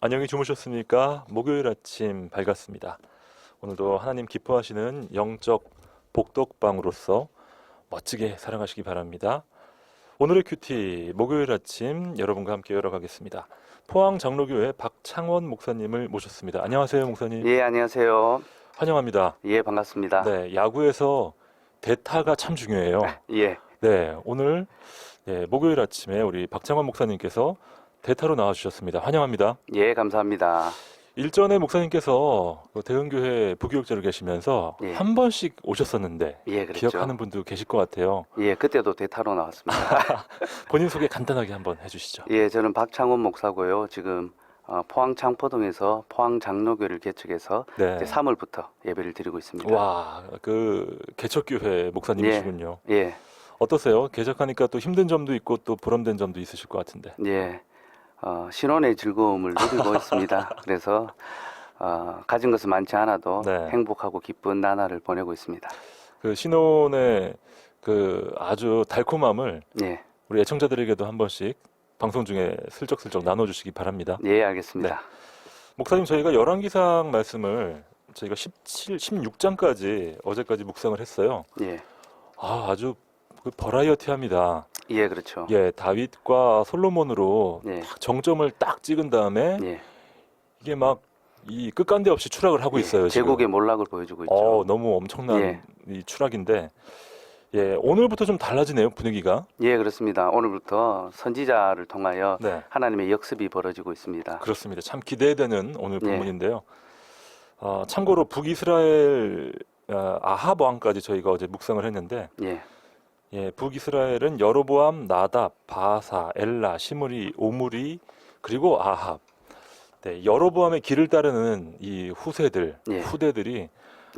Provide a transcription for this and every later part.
안녕히 주무셨습니까? 목요일 아침 밝았습니다. 오늘도 하나님 기뻐하시는 영적 복덕방으로서 멋지게 살아가시기 바랍니다. 오늘의 큐티 목요일 아침 여러분과 함께 열어가겠습니다. 포항 장로교회 박창원 목사님을 모셨습니다. 안녕하세요, 목사님. 예, 안녕하세요. 환영합니다. 예, 반갑습니다. 네, 야구에서 대타가 참 중요해요. 예, 네, 오늘 목요일 아침에 우리 박창원 목사님께서 대타로 나와주셨습니다. 환영합니다. 예, 감사합니다. 일전에 목사님께서 그 대흥교회 부교육자로 계시면서 예. 한 번씩 오셨었는데 예, 그랬죠. 기억하는 분도 계실 것 같아요. 예, 그때도 대타로 나왔습니다. 본인 소개 간단하게 한번 해주시죠. 예, 저는 박창원 목사고요. 지금 포항 창포동에서 포항 장로교를 개척해서 네. 이제 3월부터 예배를 드리고 있습니다. 와, 그 개척교회 목사님이시군요. 예, 어떠세요? 개척하니까 또 힘든 점도 있고 또 보람된 점도 있으실 것 같은데. 예. 신혼의 즐거움을 누리고 있습니다. 그래서 가진 것은 많지 않아도 네. 행복하고 기쁜 나날을 보내고 있습니다. 그 신혼의 그 아주 달콤함을 예, 우리 애청자들에게도 한 번씩 방송 중에 슬쩍슬쩍 나눠주시기 바랍니다. 예, 알겠습니다. 목사님, 저희가 열왕기상 말씀을 저희가 17, 16장까지 어제까지 묵상을 했어요. 예, 아주 그 버라이어티합니다. 예, 그렇죠. 예, 다윗과 솔로몬으로 예, 딱 정점을 딱 찍은 다음에 예. 이게 막 이 끝간데 없이 추락을 하고 예, 있어요. 지금. 제국의 몰락을 보여주고 있죠. 너무 엄청난 예. 이 추락인데, 예, 오늘부터 좀 달라지네요, 분위기가. 예, 그렇습니다. 오늘부터 선지자를 통하여 네, 하나님의 역습이 벌어지고 있습니다. 그렇습니다. 참 기대되는 오늘 예. 본문인데요. 참고로 북이스라엘 아합 왕까지 저희가 어제 묵상을 했는데, 예, 예, 북이스라엘은 여로보암, 나답, 바사, 엘라, 시므리, 오므리, 그리고 아합. 네, 여로보암의 길을 따르는 이 후세들, 예. 후대들이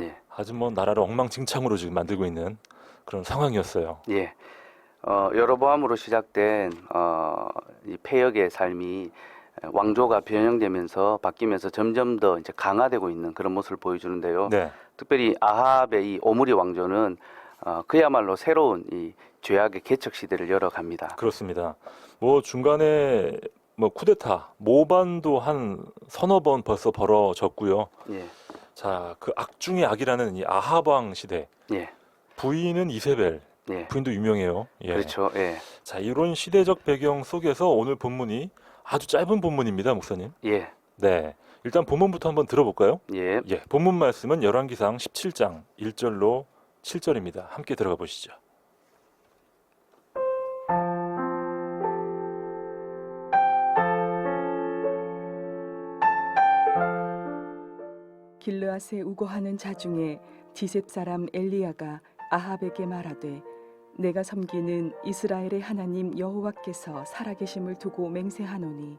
예, 아주 뭐 나라를 엉망진창으로 지금 만들고 있는 그런 상황이었어요. 예. 여로보암으로 시작된 이 패역의 삶이 왕조가 변형되면서 바뀌면서 점점 더 이제 강화되고 있는 그런 모습을 보여주는데요. 네, 특별히 아합의 이 오므리 왕조는 그야말로 새로운 이 죄악의 개척 시대를 열어갑니다. 그렇습니다. 뭐 중간에 뭐 쿠데타, 모반도 한 서너 번 벌써 벌어졌고요. 예, 자, 그 악 중의 악이라는 이 아합 왕 시대. 예, 부인은 이세벨. 예. 부인도 유명해요. 예. 그렇죠. 예, 자, 이런 시대적 배경 속에서 오늘 본문이 아주 짧은 본문입니다, 목사님. 예, 네. 일단 본문부터 한번 들어볼까요? 예. 예. 본문 말씀은 열왕기상 17장 1절로 7절입니다. 함께 들어가 보시죠. 길르앗에 우거하는 자 중에 디셉 사람 엘리야가 아합에게 말하되 내가 섬기는 이스라엘의 하나님 여호와께서 살아계심을 두고 맹세하노니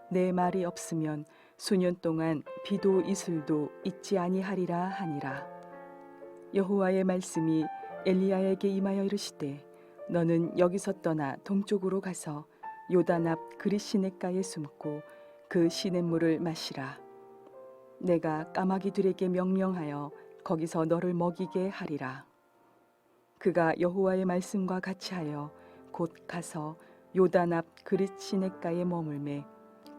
내 말이 없으면 수년 동안 비도 이슬도 있지 아니하리라 하니라. 여호와의 말씀이 엘리야에게 임하여 이르시되 너는 여기서 떠나 동쪽으로 가서 요단 앞 그릿시냇가에 숨고 그 시냇물을 마시라. 내가 까마귀들에게 명령하여 거기서 너를 먹이게 하리라. 그가 여호와의 말씀과 같이 하여 곧 가서 요단 앞 그릿 시냇가에 머물매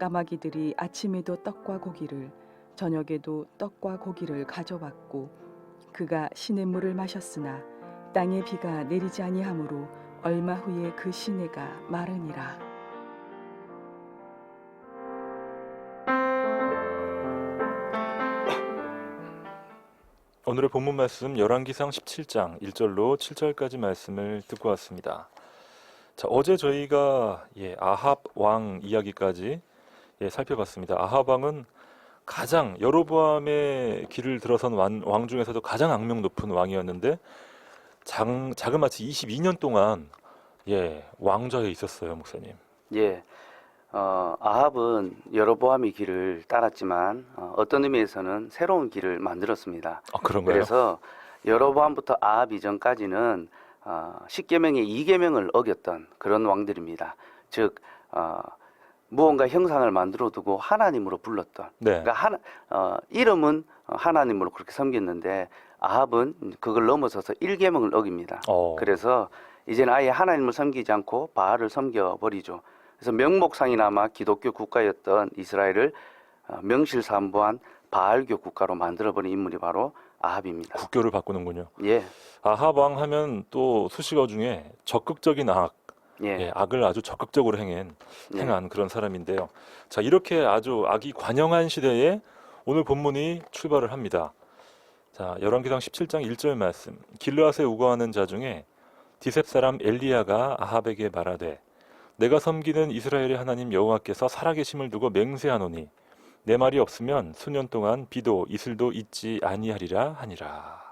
까마귀들이 아침에도 떡과 고기를 저녁에도 떡과 고기를 가져왔고 그가 시냇물을 마셨으나 땅에 비가 내리지 아니하므로 얼마 후에 그 시내가 마르니라. 오늘의 본문 말씀 열왕기상 17장 1절로 7절까지 말씀을 듣고 왔습니다. 자, 어제 저희가 아합 왕 이야기까지 살펴봤습니다. 아합 왕은 가장 여로보암의 길을 들어선 왕 중에서도 가장 악명 높은 왕이었는데 자그마치 22년 동안 왕좌에 있었어요, 목사님. 예, 아합은 여로보암의 길을 따랐지만 어떤 의미에서는 새로운 길을 만들었습니다. 그런가요? 그래서 여로보암부터 아합 이전까지는 10계명의 2계명을 어겼던 그런 왕들입니다. 즉 무언가 형상을 만들어 두고 하나님으로 불렀던. 네. 그러니까 이름은 하나님으로 그렇게 섬겼는데 아합은 그걸 넘어서서 1계명을 어깁니다. 그래서 이제는 아예 하나님을 섬기지 않고 바알을 섬겨버리죠. 그래서 명목상이나마 기독교 국가였던 이스라엘을 명실상부한 바알교 국가로 만들어버린 인물이 바로 아합입니다. 국교를 바꾸는군요. 예, 아합 왕 하면 또 수식어 중에 적극적인 악, 예, 악을 아주 적극적으로 예. 행한 그런 사람인데요. 자, 이렇게 아주 악이 관영한 시대에 오늘 본문이 출발을 합니다. 자, 열왕기상 17장 1절 말씀. 길르앗에 우거하는 자 중에 디셉 사람 엘리야가 아합에게 말하되 내가 섬기는 이스라엘의 하나님 여호와께서 살아계심을 두고 맹세하노니 내 말이 없으면 수년 동안 비도 이슬도 있지 아니하리라 하니라.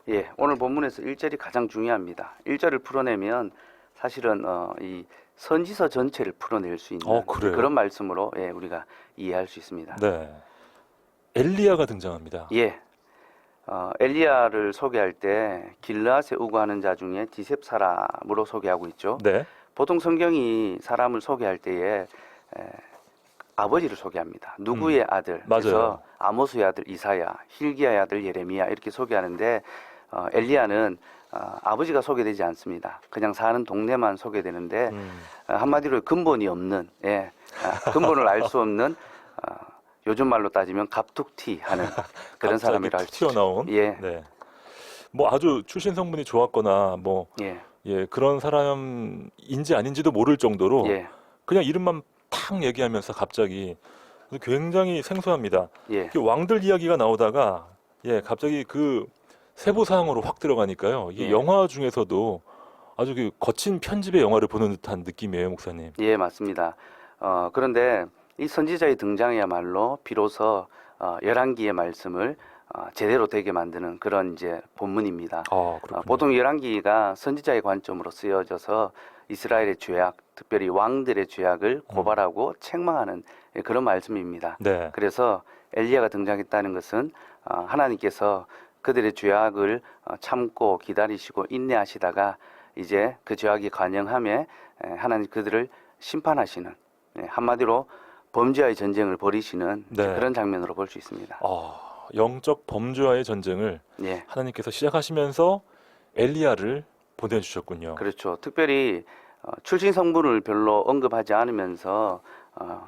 예, 오늘 본문에서 1절이 가장 중요합니다. 1절을 풀어내면 사실은 이 선지서 전체를 풀어낼 수 있는 그래요? 그런 말씀으로 우리가 이해할 수 있습니다. 네. 엘리야가 등장합니다. 예, 엘리야를 소개할 때 길르앗에 우거하는 자 중에 디셉 사람으로 소개하고 있죠. 네. 보통 성경이 사람을 소개할 때에 아버지를 소개합니다. 누구의 아들, 맞아요. 그래서 아모스의 아들 이사야, 힐기야의 아들 예레미야 이렇게 소개하는데 엘리야는 아버지가 소개되지 않습니다. 그냥 사는 동네만 소개되는데 한마디로 근본이 없는, 근본을 알 수 없는 요즘 말로 따지면 갑툭튀하는 그런 사람이라 할 수 있죠. 튀어나온. 예, 네. 뭐 아주 출신 성분이 좋았거나 뭐 예, 그런 사람인지 아닌지도 모를 정도로 예, 그냥 이름만 탁 얘기하면서 갑자기 굉장히 생소합니다. 예, 그 왕들 이야기가 나오다가 갑자기 그 세부 사항으로 확 들어가니까요. 이게 예. 영화 중에서도 아주 그 거친 편집의 영화를 보는 듯한 느낌이에요, 목사님. 예, 맞습니다. 그런데 이 선지자의 등장이야말로 비로소 열왕기의 말씀을 제대로 되게 만드는 그런 이제 본문입니다. 그렇군요. 보통 열왕기가 선지자의 관점으로 쓰여져서 이스라엘의 죄악, 특별히 왕들의 죄악을 고발하고 책망하는 그런 말씀입니다. 네. 그래서 엘리야가 등장했다는 것은 하나님께서 그들의 죄악을 참고 기다리시고 인내하시다가 이제 그 죄악이 관영함에 하나님 그들을 심판하시는, 한마디로 범죄와의 전쟁을 벌이시는 네. 그런 장면으로 볼 수 있습니다. 영적 범죄와의 전쟁을 예, 하나님께서 시작하시면서 엘리야를 보내주셨군요. 그렇죠. 특별히 출신 성분을 별로 언급하지 않으면서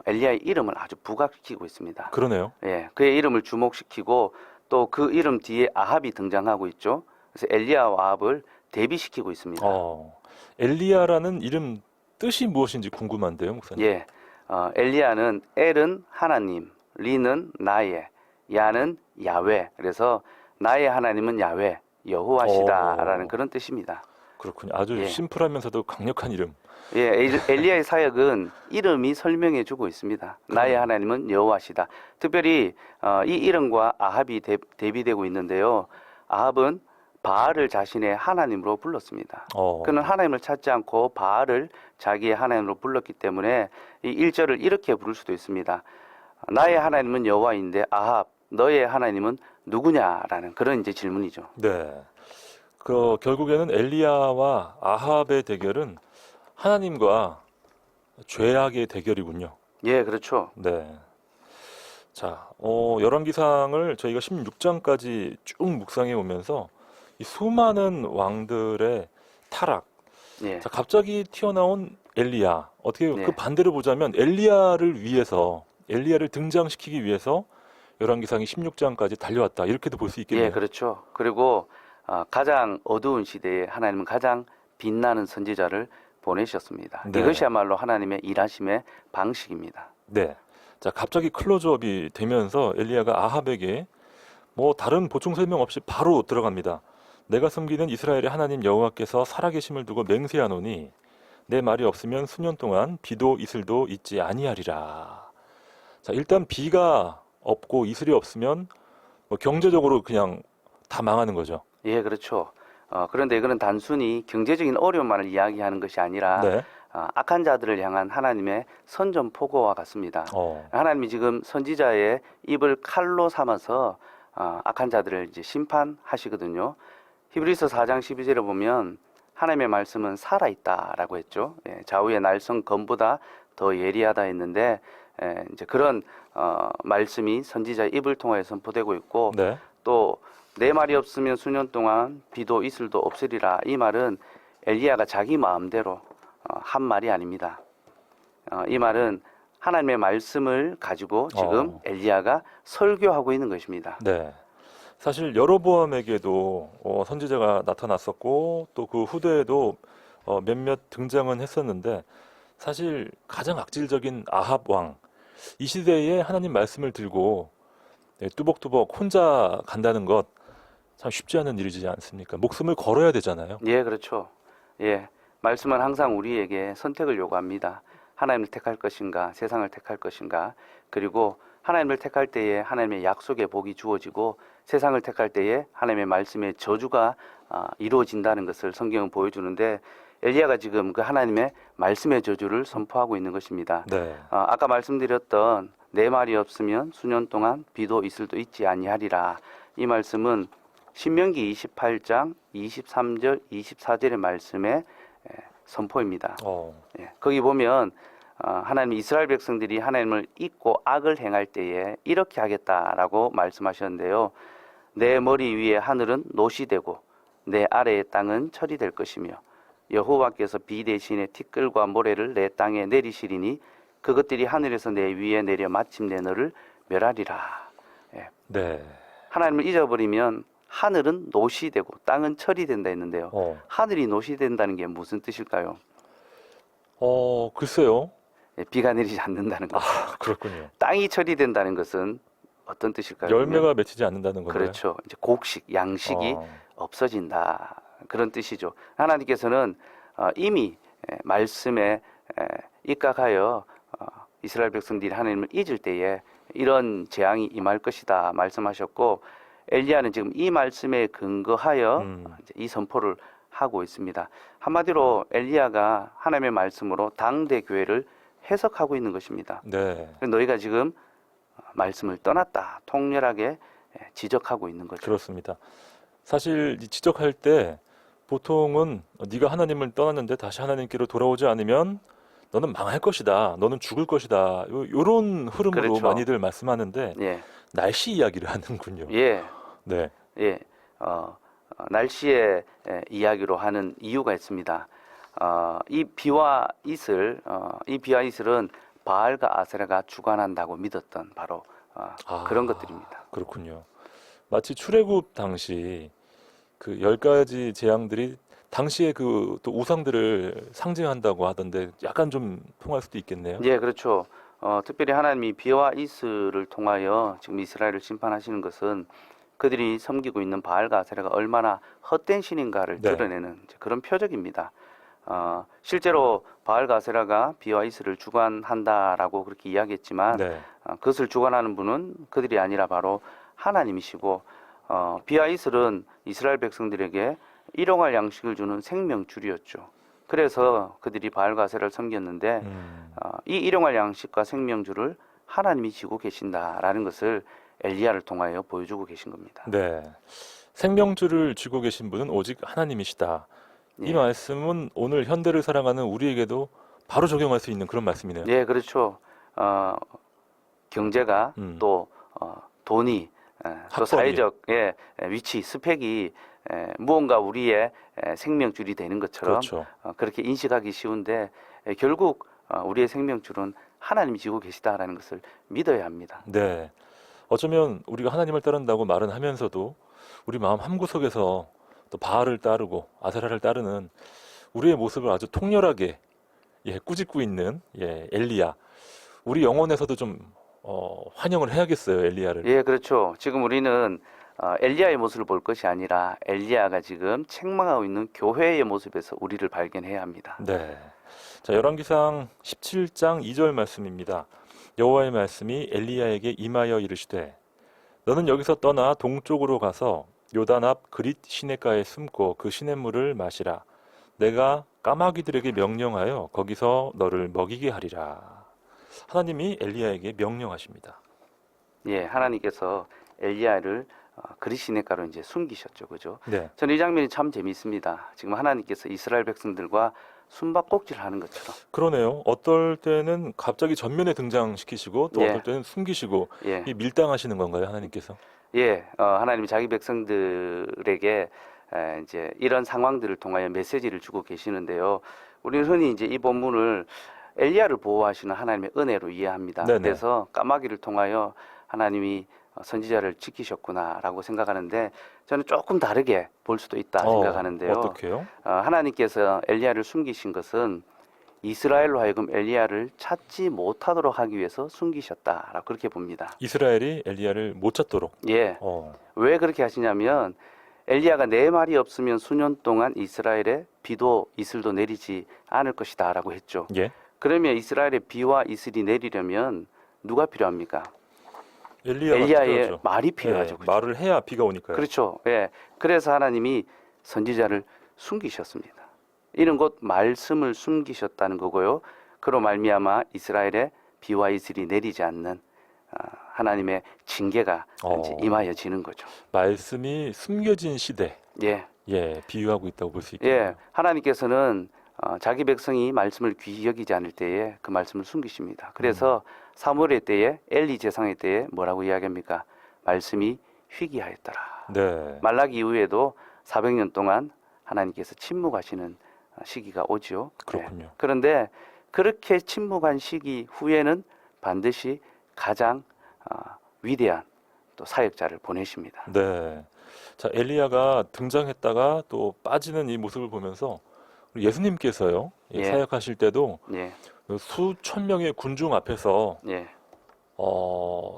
엘리야의 이름을 아주 부각시키고 있습니다. 그러네요. 예, 그의 이름을 주목시키고 또 그 이름 뒤에 아합이 등장하고 있죠. 그래서 엘리야와 아합을 대비시키고 있습니다. 엘리야라는 이름 뜻이 무엇인지 궁금한데요, 목사님. 예, 엘리야는 엘은 하나님, 리는 나의, 야는 야훼. 그래서 나의 하나님은 야훼, 여호와시다라는 그런 뜻입니다. 그렇군요. 아주 예. 심플하면서도 강력한 이름. 예, 엘리야의 사역은 이름이 설명해주고 있습니다. 나의 하나님은 여호와시다. 특별히 이 이름과 아합이 대비되고 있는데요. 아합은 바알을 자신의 하나님으로 불렀습니다. 그는 하나님을 찾지 않고 바알을 자기의 하나님으로 불렀기 때문에 이 1절을 이렇게 부를 수도 있습니다. 나의 하나님은 여호와인데 아합, 너의 하나님은 누구냐라는 그런 이제 질문이죠. 네. 결국에는 엘리야와 아합의 대결은 하나님과 죄악의 대결이군요. 예, 그렇죠. 네. 자, 열왕기상을 저희가 16장까지 쭉 묵상해 오면서 이 수많은 왕들의 타락. 예, 자, 갑자기 튀어나온 엘리야. 어떻게 네. 그 반대로 보자면 엘리야를 등장시키기 위해서 열왕기상이 16장까지 달려왔다. 이렇게도 볼 수 있겠네요. 예, 그렇죠. 그리고 가장 어두운 시대에 하나님은 가장 빛나는 선지자를 보내셨습니다. 네. 이것이야말로 하나님의 일하심의 방식입니다. 네. 자, 갑자기 클로즈업이 되면서 엘리야가 아합에게 뭐 다른 보충 설명 없이 바로 들어갑니다. 내가 섬기는 이스라엘의 하나님 여호와께서 살아계심을 두고 맹세하노니 내 말이 없으면 수년 동안 비도 이슬도 있지 아니하리라. 자, 일단 비가 없고 이슬이 없으면 뭐 경제적으로 그냥 다 망하는 거죠. 예, 그렇죠. 그런데 이거는 단순히 경제적인 어려움만을 이야기하는 것이 아니라 네. 악한 자들을 향한 하나님의 선전포고와 같습니다. 하나님이 지금 선지자의 입을 칼로 삼아서 악한 자들을 이제 심판하시거든요. 히브리서 4장 12절에 보면 하나님의 말씀은 살아있다라고 했죠. 예, 좌우의 날성 검보다 더 예리하다 했는데 이제 그런 말씀이 선지자의 입을 통하여 선포되고 있고 네. 또 내 말이 없으면 수년 동안 비도 이슬도 없으리라. 이 말은 엘리야가 자기 마음대로 한 말이 아닙니다. 이 말은 하나님의 말씀을 가지고 지금 엘리야가 설교하고 있는 것입니다. 네. 사실 여로보암에게도 선지자가 나타났었고 또 그 후대에도 몇몇 등장은 했었는데 사실 가장 악질적인 아합 왕, 이 시대에 하나님 말씀을 들고 뚜벅뚜벅 혼자 간다는 것 참 쉽지 않은 일이지 않습니까? 목숨을 걸어야 되잖아요. 예, 그렇죠. 예, 말씀은 항상 우리에게 선택을 요구합니다. 하나님을 택할 것인가, 세상을 택할 것인가. 그리고 하나님을 택할 때에 하나님의 약속의 복이 주어지고 세상을 택할 때에 하나님의 말씀의 저주가 이루어진다는 것을 성경은 보여주는데 엘리야가 지금 그 하나님의 말씀의 저주를 선포하고 있는 것입니다. 네. 아까 말씀드렸던 내 말이 없으면 수년 동안 비도 이슬도 있지 아니하리라. 이 말씀은 신명기 28장 23절 24절의 말씀의 선포입니다. 예, 거기 보면 하나님 이스라엘 백성들이 하나님을 잊고 악을 행할 때에 이렇게 하겠다라고 말씀하셨는데요. 내 머리 위에 하늘은 노시 되고 내 아래의 땅은 철이 될 것이며 여호와께서 비 대신에 티끌과 모래를 내 땅에 내리시리니 그것들이 하늘에서 내 위에 내려 마침내 너를 멸하리라. 예. 네. 하나님을 잊어버리면 하늘은 노시 되고 땅은 철이 된다 했는데요. 하늘이 노시 된다는 게 무슨 뜻일까요? 글쎄요. 예, 비가 내리지 않는다는 것. 그렇군요. 땅이 철이 된다는 것은 어떤 뜻일까요? 열매가 맺히지 않는다는 건가요? 그렇죠. 이제 곡식, 양식이 없어진다. 그런 뜻이죠. 하나님께서는 이미 말씀에 입각하여 이스라엘 백성들이 하나님을 잊을 때에 이런 재앙이 임할 것이다 말씀하셨고 엘리야는 지금 이 말씀에 근거하여 이제 이 선포를 하고 있습니다. 한마디로 엘리야가 하나님의 말씀으로 당대 교회를 해석하고 있는 것입니다. 네. 너희가 지금 말씀을 떠났다 통렬하게 지적하고 있는 거죠. 그렇습니다. 사실 이 지적할 때 보통은 네가 하나님을 떠났는데 다시 하나님께로 돌아오지 않으면 너는 망할 것이다. 너는 죽을 것이다. 요런 흐름으로 그렇죠. 많이들 말씀하는데 예, 날씨 이야기를 하는군요. 예, 네. 예. 날씨의 이야기로 하는 이유가 있습니다. 이 비와 이슬은 바알과 아세라가 주관한다고 믿었던 바로 그런 것들입니다. 그렇군요. 마치 출애굽 당시 그 10가지 재앙들이 당시에 그 또 우상들을 상징한다고 하던데 약간 좀 통할 수도 있겠네요. 예, 그렇죠. 특별히 하나님이 비와 이슬을 통하여 지금 이스라엘을 심판하시는 것은 그들이 섬기고 있는 바알과 아세라가 얼마나 헛된 신인가를 네. 드러내는 그런 표적입니다. 실제로 바알과 아세라가 비와 이슬을 주관한다라고 그렇게 이야기했지만 네. 그것을 주관하는 분은 그들이 아니라 바로 하나님이시고 비와 이슬은 이스라엘 백성들에게 일용할 양식을 주는 생명줄이었죠. 그래서 그들이 바알과 아세라를 섬겼는데 이 일용할 양식과 생명줄을 하나님이 지고 계신다라는 것을 엘리야를 통하여 보여주고 계신 겁니다. 네. 생명줄을 쥐고 계신 분은 오직 하나님이시다. 이 예. 말씀은 오늘 현대를 살아가는 우리에게도 바로 적용할 수 있는 그런 말씀이네요. 예, 그렇죠. 경제가 또 돈이 또 학벌이. 사회적 위치, 스펙이 무언가 우리의 생명줄이 되는 것처럼 그렇죠. 그렇게 인식하기 쉬운데 결국 우리의 생명줄은 하나님이 지고 계시다라는 것을 믿어야 합니다. 네. 어쩌면 우리가 하나님을 따른다고 말은 하면서도 우리 마음 한구석에서 또 바알을 따르고 아세라를 따르는 우리의 모습을 아주 통렬하게 꾸짖고 있는 엘리야. 우리 영혼에서도 좀 환영을 해야겠어요, 엘리야를. 예, 그렇죠. 지금 우리는 엘리야의 모습을 볼 것이 아니라 엘리야가 지금 책망하고 있는 교회의 모습에서 우리를 발견해야 합니다. 네. 자, 열왕기상 17장 2절 말씀입니다. 여호와의 말씀이 엘리야에게 임하여 이르시되 너는 여기서 떠나 동쪽으로 가서 요단 앞 그릿 시냇가에 숨고 그 시냇물을 마시라. 내가 까마귀들에게 명령하여 거기서 너를 먹이게 하리라. 하나님이 엘리야에게 명령하십니다. 예, 하나님께서 엘리야를 그릿 시냇가로 이제 숨기셨죠, 그죠? 네. 저는 이 장면이 참 재미있습니다. 지금 하나님께서 이스라엘 백성들과 숨바꼭질을 하는 것처럼. 그러네요. 어떨 때는 갑자기 전면에 등장시키시고 또 예. 어떨 때는 숨기시고 예, 이 밀당하시는 건가요, 하나님께서? 예, 하나님이 자기 백성들에게 이제 이런 상황들을 통하여 메시지를 주고 계시는데요. 우리는 흔히 이제 이 본문을 엘리야를 보호하시는 하나님의 은혜로 이해합니다. 네네. 그래서 까마귀를 통하여 하나님이 선지자를 지키셨구나라고 생각하는데 저는 조금 다르게 볼 수도 있다 생각하는데요. 어떻게요? 하나님께서 엘리야를 숨기신 것은 이스라엘로 하여금 엘리야를 찾지 못하도록 하기 위해서 숨기셨다라고 그렇게 봅니다. 이스라엘이 엘리야를 못 찾도록. 예. 어, 왜 그렇게 하시냐면 엘리야가 내 말이 없으면 수년 동안 이스라엘에 비도 이슬도 내리지 않을 것이다라고 했죠. 예. 그러면 이스라엘에 비와 이슬이 내리려면 누가 필요합니까? 엘리야가 엘리야의 필요하죠. 말이 필요하죠. 예, 그렇죠? 말을 해야 비가 오니까요. 그렇죠. 예. 그래서 하나님이 선지자를 숨기셨습니다. 이는 곧 말씀을 숨기셨다는 거고요. 그로 말미암아 이스라엘에 비와 이슬이 내리지 않는 하나님의 징계가 이제 임하여지는 거죠. 말씀이 숨겨진 시대. 예. 예, 비유하고 있다고 볼 수 있겠네요. 예. 하나님께서는 자기 백성이 말씀을 귀히 여기지 않을 때에 그 말씀을 숨기십니다. 그래서 사무엘의 때에 엘리 제사의 때에 뭐라고 이야기합니까? 말씀이 희귀하였더라. 네. 말라기 이후에도 400년 동안 하나님께서 침묵하시는 시기가 오지요. 그렇군요. 예. 그런데 그렇게 침묵한 시기 후에는 반드시 가장 위대한 또 사역자를 보내십니다. 네. 자, 엘리야가 등장했다가 또 빠지는 이 모습을 보면서 우리 예수님께서요, 예. 사역하실 때도 예, 수천 명의 군중 앞에서 예,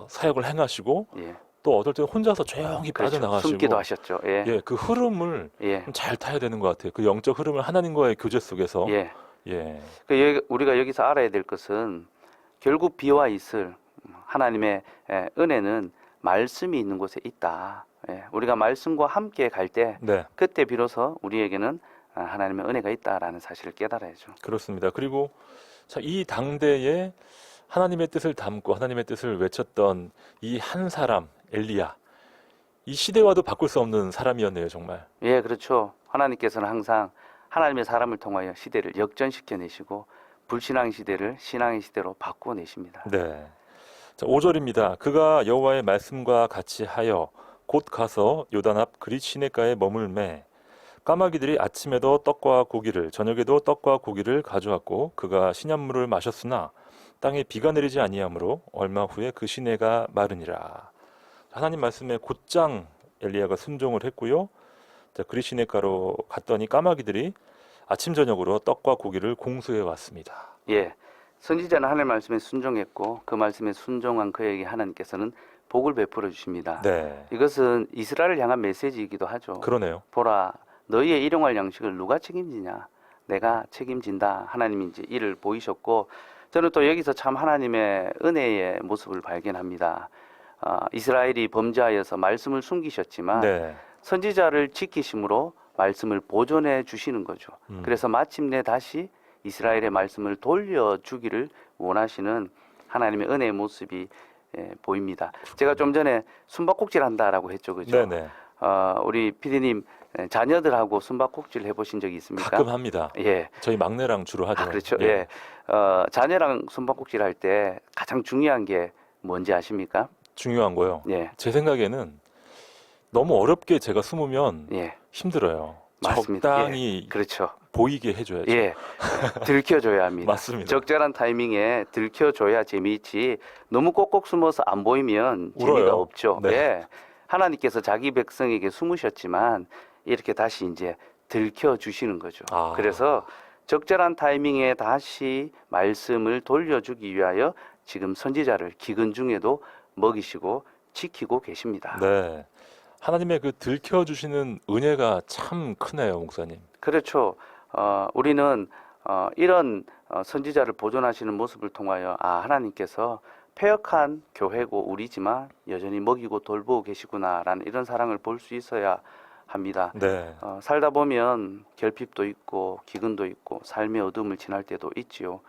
사역을 행하시고 예. 또 어떨 때 혼자서 조용히 그렇죠. 빠져나가시고 숨기도 하셨죠. 예, 예, 그 흐름을 예, 잘 타야 되는 것 같아요. 그 영적 흐름을 하나님과의 교제 속에서 예. 예, 우리가 여기서 알아야 될 것은 결국 비와 이슬, 하나님의 은혜는 말씀이 있는 곳에 있다. 예, 우리가 말씀과 함께 갈 때 네, 그때 비로소 우리에게는 하나님의 은혜가 있다라는 사실을 깨달아야죠. 그렇습니다. 그리고 자, 이 당대에 하나님의 뜻을 담고 하나님의 뜻을 외쳤던 이 한 사람 엘리야, 이 시대와도 바꿀 수 없는 사람이었네요, 정말. 예, 그렇죠. 하나님께서는 항상 하나님의 사람을 통하여 시대를 역전시켜 내시고 불신앙 시대를 신앙의 시대로 바꾸어 내십니다. 네. 자, 5절입니다. 그가 여호와의 말씀과 같이 하여 곧 가서 요단 앞 그릿 시내가에 머물매 까마귀들이 아침에도 떡과 고기를 저녁에도 떡과 고기를 가져왔고 그가 신약물을 마셨으나 땅에 비가 내리지 아니하므로 얼마 후에 그 시내가 마르니라. 하나님 말씀에 곧장 엘리야가 순종을 했고요. 자, 그릿 시내가로 갔더니 까마귀들이 아침 저녁으로 떡과 고기를 공수해 왔습니다. 예, 선지자는 하나님의 말씀에 순종했고 그 말씀에 순종한 그에게 하나님께서는 복을 베풀어 주십니다. 네, 이것은 이스라엘을 향한 메시지이기도 하죠. 그러네요. 보라, 너희의 일용할 양식을 누가 책임지냐? 내가 책임진다. 하나님이 이제 이를 보이셨고 저는 또 여기서 참 하나님의 은혜의 모습을 발견합니다. 이스라엘이 범죄하여서 말씀을 숨기셨지만 네, 선지자를 지키심으로 말씀을 보존해 주시는 거죠. 그래서 마침내 다시 이스라엘의 말씀을 돌려주기를 원하시는 하나님의 은혜의 모습이 보입니다. 제가 좀 전에 숨바꼭질 한다라고 했죠, 그죠? 네네. 우리 PD님 자녀들하고 숨바꼭질 해보신 적이 있습니까? 가끔 합니다. 예, 저희 막내랑 주로 하죠. 그렇죠. 예, 자녀랑 숨바꼭질 할 때 가장 중요한 게 뭔지 아십니까? 중요한 거요. 예, 제 생각에는 너무 어렵게 제가 숨으면 예, 힘들어요. 맞습니다. 적당히 그렇죠. 보이게 해줘야죠. 예, 들켜줘야 합니다. 맞습니다. 적절한 타이밍에 들켜줘야 재미있지. 너무 꼭꼭 숨어서 안 보이면 재미가 울어요. 없죠. 네. 예, 하나님께서 자기 백성에게 숨으셨지만 이렇게 다시 이제 들켜주시는 거죠. 아. 그래서 적절한 타이밍에 다시 말씀을 돌려주기 위하여 지금 선지자를 기근 중에도 먹이시고 지키고 계십니다. 네. 하나님의 그 들켜주시는 은혜가 참 크네요, 목사님. 그렇죠. 우리는 이런 선지자를 보존하시는 모습을 통하여 하나님께서 패역한 교회고 우리지만 여전히 먹이고 돌보고 계시구나라는 이런 사랑을 볼 수 있어야 합니다. 네. 살다 보면 결핍도 있고 기근도 있고 삶의 어둠을 지날 때도 있지요.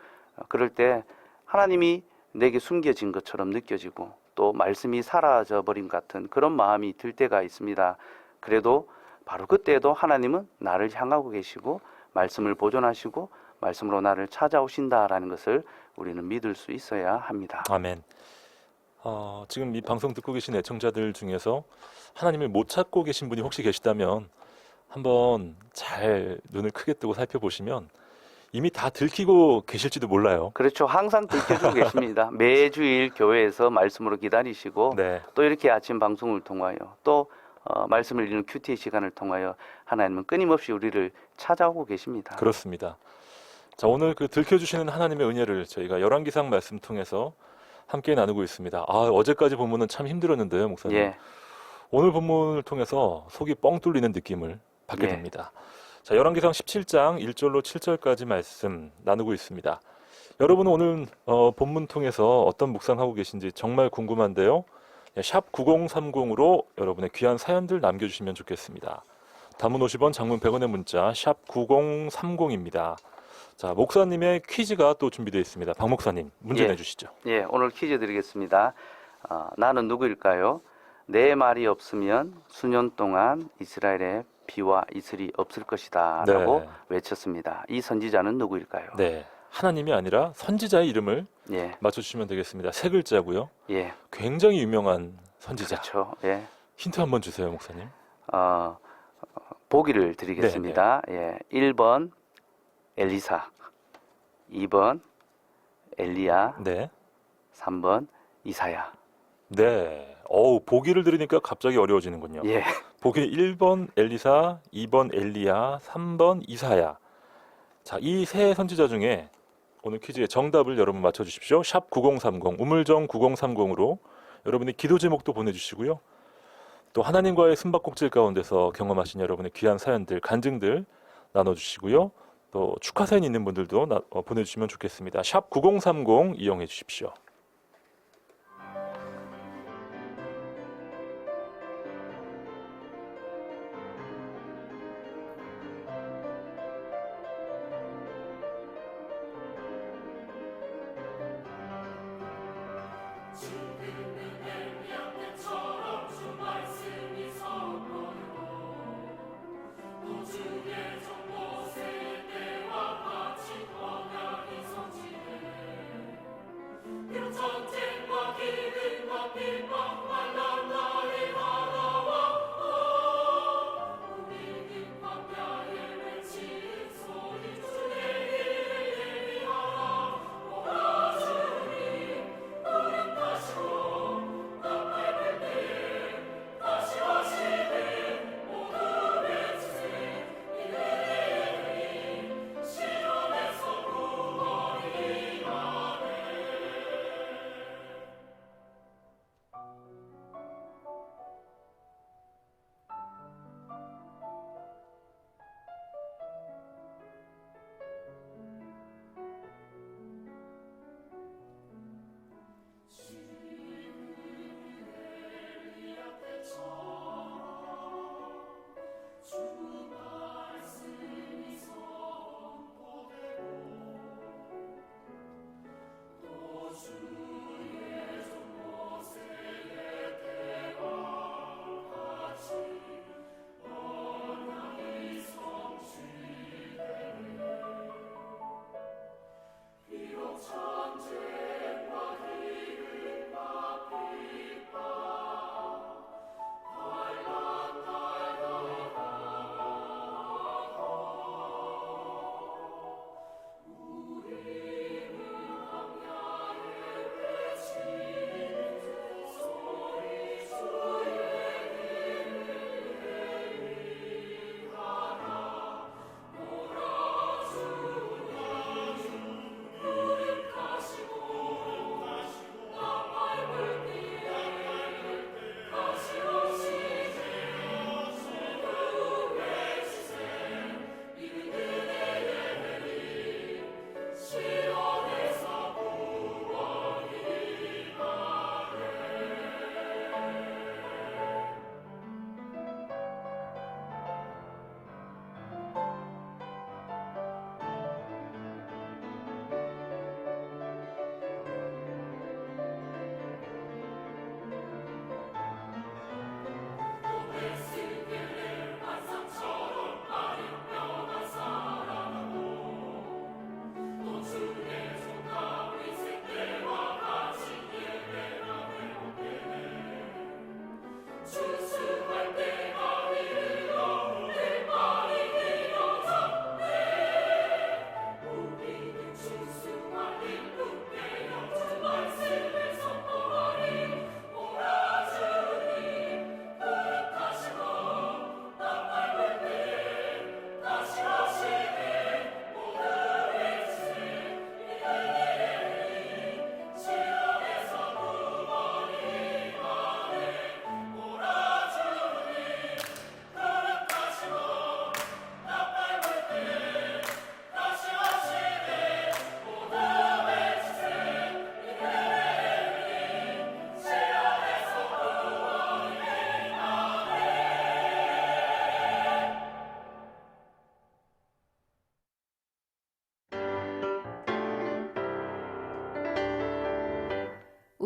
그럴 때 하나님이 내게 숨겨진 것처럼 느껴지고 또 말씀이 사라져 버린 같은 그런 마음이 들 때가 있습니다. 그래도 바로 그때에도 하나님은 나를 향하고 계시고 말씀을 보존하시고 말씀으로 나를 찾아오신다라는 것을 우리는 믿을 수 있어야 합니다. 아멘. 지금 이 방송 듣고 계신 애청자들 중에서 하나님을 못 찾고 계신 분이 혹시 계시다면 한번 잘 눈을 크게 뜨고 살펴보시면 이미 다 들키고 계실지도 몰라요. 그렇죠. 항상 들켜주고 계십니다. 매주일 교회에서 말씀으로 기다리시고 네. 또 이렇게 아침 방송을 통하여 또 말씀을 읽는 큐티 시간을 통하여 하나님은 끊임없이 우리를 찾아오고 계십니다. 그렇습니다. 자, 오늘 그 들켜주시는 하나님의 은혜를 저희가 열왕기상 말씀 통해서 함께 나누고 있습니다. 아, 어제까지 본문은 참 힘들었는데요, 목사님. 예, 오늘 본문을 통해서 속이 뻥 뚫리는 느낌을 받게 예. 됩니다. 자, 열왕기상 17장 1절로 7절까지 말씀 나누고 있습니다. 여러분은 오늘 본문 통해서 어떤 묵상하고 계신지 정말 궁금한데요. 샵 9030으로 여러분의 귀한 사연들 남겨주시면 좋겠습니다. 단문 50원, 장문 100원의 문자 샵 9030입니다. 자, 목사님의 퀴즈가 또 준비되어 있습니다. 박 목사님, 문제 예. 내주시죠. 예, 오늘 퀴즈 드리겠습니다. 나는 누구일까요? 내 말이 없으면 수년 동안 이스라엘에 비와 이슬이 없을 것이다 라고 네. 외쳤습니다. 이 선지자는 누구일까요? 네, 하나님이 아니라 선지자의 이름을 예, 맞춰주시면 되겠습니다. 세 글자고요. 예, 굉장히 유명한 선지자. 그렇죠. 예, 힌트 한번 주세요, 목사님. 보기를 드리겠습니다. 예, 1번 엘리사, 2번 엘리야, 네. 3번 이사야. 네. 보기를 들으니까 갑자기 어려워지는군요. 예, 보기 1번 엘리사, 2번 엘리야, 3번 이사야. 자, 이 세 선지자 중에 오늘 퀴즈의 정답을 여러분 맞춰주십시오. 샵 9030, 우물정 9030으로 여러분의 기도 제목도 보내주시고요. 또 하나님과의 숨바꼭질 가운데서 경험하신 여러분의 귀한 사연들, 간증들 나눠주시고요. 또 축하 사연 있는 분들도 보내주시면 좋겠습니다. 샵 9030 이용해 주십시오.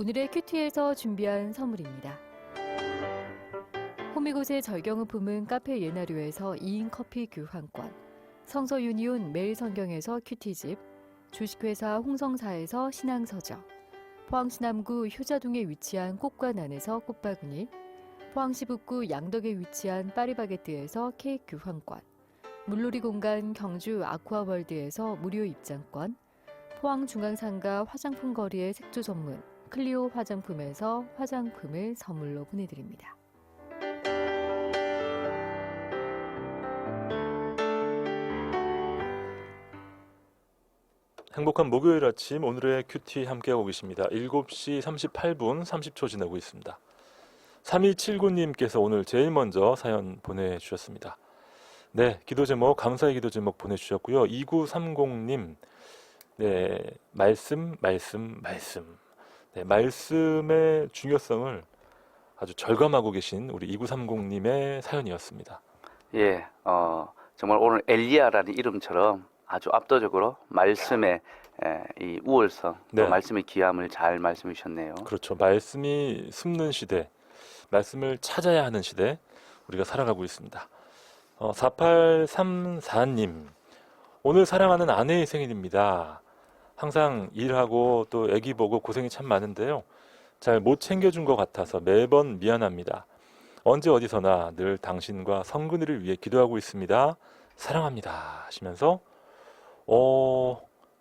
오늘의 큐티에서 준비한 선물입니다. 호미곶의 절경을 품은 카페 예나류에서 2인 커피 교환권, 성서 유니온 매일 성경에서 큐티집, 주식회사 홍성사에서 신앙서적, 포항시 남구 효자동에 위치한 꽃과난에서 꽃바구니, 포항시 북구 양덕에 위치한 파리바게뜨에서 케이크 교환권, 물놀이 공간 경주 아쿠아월드에서 무료 입장권, 포항중앙상가 화장품 거리의 색조 전문 클리오 화장품에서 화장품을 선물로 보내드립니다. 행복한 목요일 아침 오늘의 큐티 함께하고 계십니다. 7시 38분 30초 지나고 있습니다. 3279님께서 오늘 제일 먼저 사연 보내주셨습니다. 네, 기도 제목, 감사의 기도 제목 보내주셨고요. 2930님, 네, 말씀. 네, 말씀의 중요성을 아주 절감하고 계신 우리 2930님의 사연이었습니다. 예, 정말 오늘 엘리야라는 이름처럼 아주 압도적으로 말씀의 이 우월성, 또 네. 말씀의 귀함을 잘 말씀해 주셨네요. 그렇죠. 말씀이 숨는 시대, 말씀을 찾아야 하는 시대, 우리가 살아가고 있습니다. 4834님, 오늘 사랑하는 아내의 생일입니다. 항상 일하고 또 아기 보고 고생이 참 많은데요. 잘 못 챙겨준 것 같아서 매번 미안합니다. 언제 어디서나 늘 당신과 성근이를 위해 기도하고 있습니다. 사랑합니다. 하시면서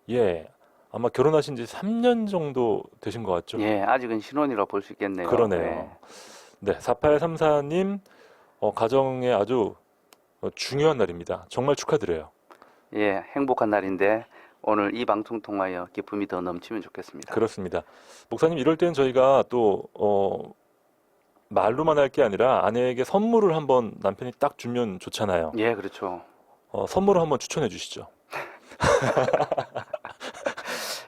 예, 아마 결혼하신 지 3년 정도 되신 것 같죠? 예, 아직은 신혼이라 볼 수 있겠네요. 그러네요. 네, 4834님, 가정에 아주 중요한 날입니다. 정말 축하드려요. 예, 행복한 날인데 오늘 이 방송 통하여 기쁨이 더 넘치면 좋겠습니다. 그렇습니다. 목사님, 이럴 때는 저희가 또 말로만 할 게 아니라 아내에게 선물을 한번 남편이 딱 주면 좋잖아요. 예, 그렇죠. 선물을 한번 추천해 주시죠.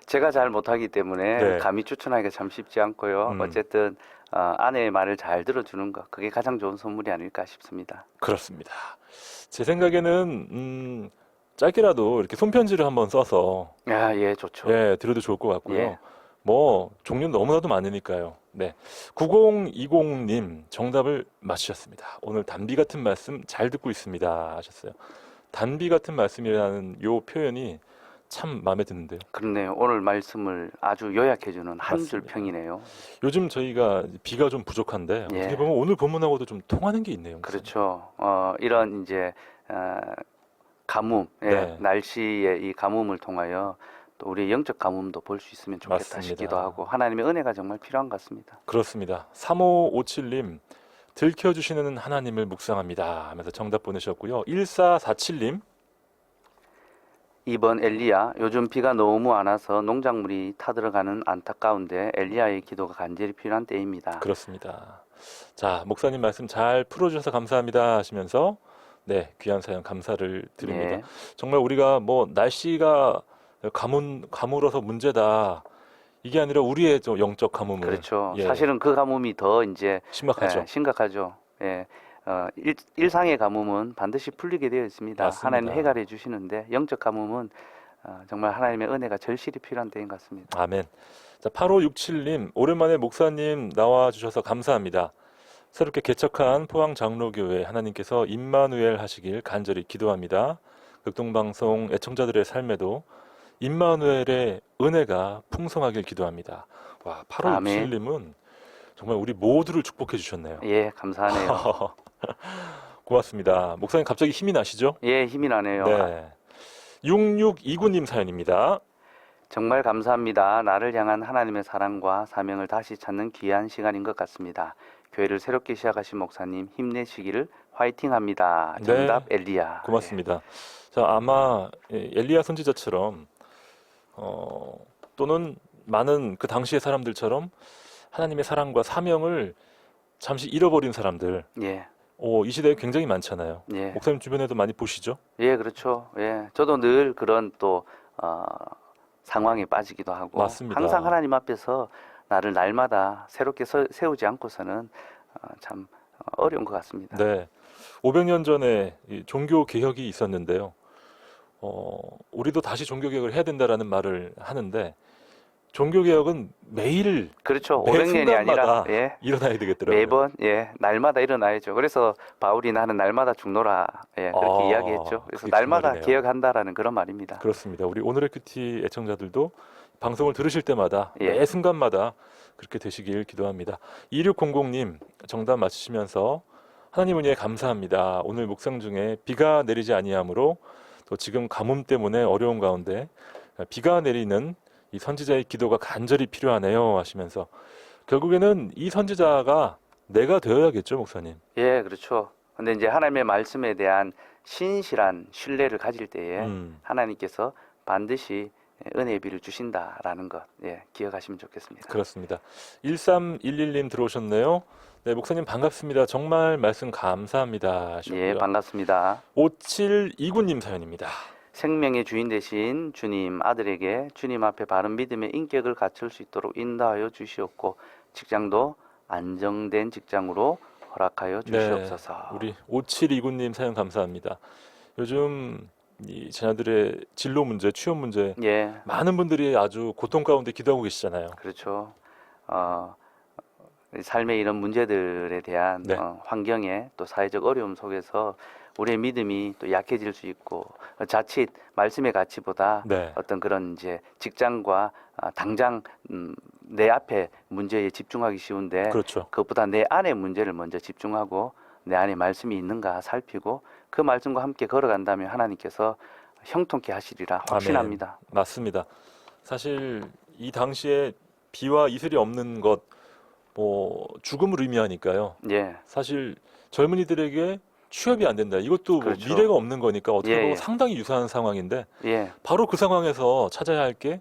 제가 잘 못하기 때문에 네. 감히 추천하기가 참 쉽지 않고요. 어쨌든 아내의 말을 잘 들어주는 것, 그게 가장 좋은 선물이 아닐까 싶습니다. 그렇습니다. 제 생각에는 짧게라도 이렇게 손편지를 한번 써서 야, 예, 좋죠. 예, 드려도 좋을 것 같고요. 예. 뭐 종류는 너무나도 많으니까요. 네, 9020님 정답을 맞추셨습니다. 오늘 단비 같은 말씀 잘 듣고 있습니다 하셨어요. 단비 같은 말씀이라는 요 표현이 참 마음에 드는데요. 그렇네요. 오늘 말씀을 아주 요약해주는 한 줄 맞습니다. 평이네요. 요즘 저희가 비가 좀 부족한데 어떻게 예. 보면 오늘 본문하고도 좀 통하는 게 있네요. 그렇죠. 이런 이제 가뭄, 예, 네. 날씨의 이 가뭄을 통하여 또 우리의 영적 가뭄도 볼 수 있으면 좋겠다 맞습니다. 싶기도 하고 하나님의 은혜가 정말 필요한 것 같습니다. 그렇습니다. 3557님 들켜주시는 하나님을 묵상합니다 하면서 정답 보내셨고요. 1447님 이번 엘리야, 요즘 비가 너무 안 와서 농작물이 타들어가는 안타까운데 엘리야의 기도가 간절히 필요한 때입니다. 그렇습니다. 자, 목사님 말씀 잘 풀어주셔서 감사합니다 하시면서 네, 귀한 사연 감사를 드립니다. 예, 정말 우리가 뭐 날씨가 가물어서 문제다 이게 아니라 우리의 저 영적 가뭄을 그렇죠. 예, 사실은 그 가뭄이 더 이제 심각하죠. 심각하죠. 예. 일상의 가뭄은 반드시 풀리게 되어 있습니다. 맞습니다. 하나님 해결해 주시는데 영적 가뭄은 정말 하나님의 은혜가 절실히 필요한 때인 것 같습니다. 아멘. 자, 8567님 오랜만에 목사님 나와 주셔서 감사합니다. 새롭게 개척한 포항 장로교회 하나님께서 임마누엘 하시길 간절히 기도합니다. 극동방송 애청자들의 삶에도 임마누엘의 은혜가 풍성하길 기도합니다. 와, 8567님은 정말 우리 모두를 축복해 주셨네요. 예, 감사하네요. 고맙습니다. 목사님 갑자기 힘이 나시죠? 예, 힘이 나네요. 네. 6629님 사연입니다. 정말 감사합니다. 나를 향한 하나님의 사랑과 사명을 다시 찾는 귀한 시간인 것 같습니다. 교회를 새롭게 시작하신 목사님 힘내시기를 화이팅합니다. 정답 엘리야. 고맙습니다. 자, 아마 엘리야 선지자처럼 또는 많은 그 당시의 사람들처럼 하나님의 사랑과 사명을 잠시 잃어버린 사람들 예, 이 시대에 굉장히 많잖아요. 예, 목사님 주변에도 많이 보시죠? 예, 그렇죠. 예, 저도 늘 그런 또 상황에 빠지기도 하고 맞습니다. 항상 하나님 앞에서 나를 날마다 새롭게 세우지 않고서는 참 어려운 것 같습니다. 네. 500년 전에 이 종교 개혁이 있었는데요. 우리도 다시 종교 개혁을 해야 된다라는 말을 하는데 종교 개혁은 매일 그렇죠. 매 500년이 아니라 순간마다 예. 일어나야 되겠더라고요. 매번 예 날마다 일어나야죠. 그래서 바울이 나는 날마다 죽노라 예 그렇게 아, 이야기했죠. 그래서 그게 그 날마다 말이네요. 개혁한다라는 그런 말입니다. 그렇습니다. 우리 오늘의 큐티 애청자들도 방송을 들으실 때마다 예. 매 순간마다 그렇게 되시길 기도합니다. 2600님 정답 맞히시면서 하나님 은혜에 감사합니다. 오늘 묵상 중에 비가 내리지 아니하므로 또 지금 가뭄 때문에 어려운 가운데 비가 내리는 이 선지자의 기도가 간절히 필요하네요 하시면서 결국에는 이 선지자가 내가 되어야겠죠, 목사님. 예 그렇죠. 근데 이제 하나님의 말씀에 대한 신실한 신뢰를 가질 때에 하나님께서 반드시 은혜의 비를 주신다라는 것 예, 기억하시면 좋겠습니다. 그렇습니다. 1311님 들어오셨네요. 네, 목사님 반갑습니다. 정말 말씀 감사합니다 하셨고요. 예 반갑습니다. 5729님 사연입니다. 생명의 주인 되신 주님 아들에게 주님 앞에 바른 믿음의 인격을 갖출 수 있도록 인도하여 주시옵고 직장도 안정된 직장으로 허락하여 주시옵소서. 네, 우리 5729님 사연 감사합니다. 요즘 이 자녀들의 진로 문제, 취업 문제 예, 많은 분들이 아주 고통 가운데 기도하고 계시잖아요. 그렇죠. 삶의 이런 문제들에 대한 네. 환경에 또 사회적 어려움 속에서 우리의 믿음이 또 약해질 수 있고 자칫 말씀의 가치보다 네, 어떤 그런 이제 직장과 당장 내 앞에 문제에 집중하기 쉬운데 그렇죠. 그것보다 내 안의 문제를 먼저 집중하고 내 안에 말씀이 있는가 살피고 그 말씀과 함께 걸어간다면 하나님께서 형통케 하시리라 확신합니다. 맞습니다. 사실 이 당시에 비와 이슬이 없는 것, 뭐 죽음을 의미하니까요. 예, 사실 젊은이들에게 취업이 안 된다. 이것도 뭐 그렇죠. 미래가 없는 거니까 어떻게 예, 보면 예. 상당히 유사한 상황인데 예, 바로 그 상황에서 찾아야 할 게